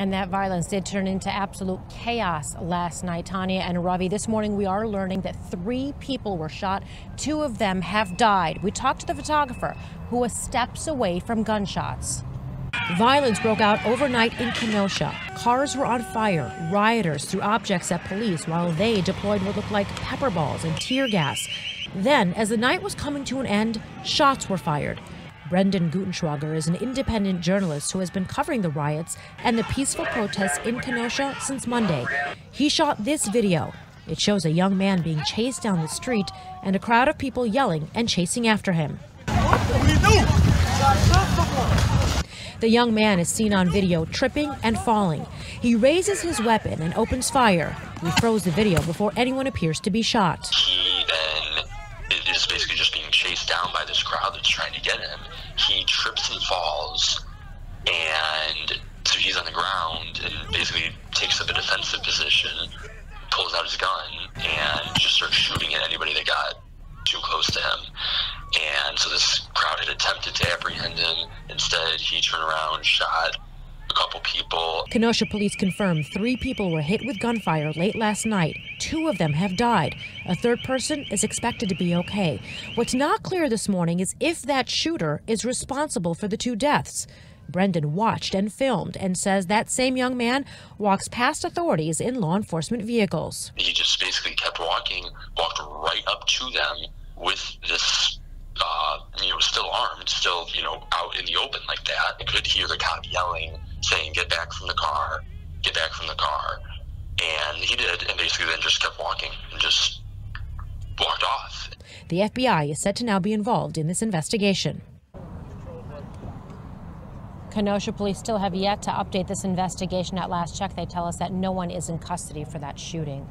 And that violence did turn into absolute chaos last night. Tanya and Ravi, this morning we are learning that 3 people were shot. 2 of them have died. We talked to the photographer who was steps away from gunshots. Violence broke out overnight in Kenosha. Cars were on fire. Rioters threw objects at police while they deployed what looked like pepper balls and tear gas. Then, as the night was coming to an end, shots were fired. Brendan Gutenschwager is an independent journalist who has been covering the riots and the peaceful protests in Kenosha since Monday. He shot this video. It shows a young man being chased down the street and a crowd of people yelling and chasing after him. The young man is seen on video tripping and falling. He raises his weapon and opens fire. We froze the video before anyone appears to be shot. He then is basically just being chased down by this crowd that's trying to get him. He trips and falls, and so he's on the ground and basically takes up a defensive position, pulls out his gun, and just starts shooting at anybody that got too close to him. And so this crowd had attempted to apprehend him. Instead, he turned around, shot a couple people. Kenosha police confirmed 3 people were hit with gunfire late last night. 2 of them have died. A 3rd person is expected to be okay. What's not clear this morning is if that shooter is responsible for the 2 deaths. Brendan watched and filmed and says that same young man walks past authorities in law enforcement vehicles. He just basically kept walking, walked right up to them with this, still armed, still, out in the open like that. I could hear the cop yelling, saying, "Get back from the car, get back from the car." And he did, and basically then just kept walking and just walked off. The FBI is said to now be involved in this investigation. Kenosha police still have yet to update this investigation. At last check, they tell us that no one is in custody for that shooting.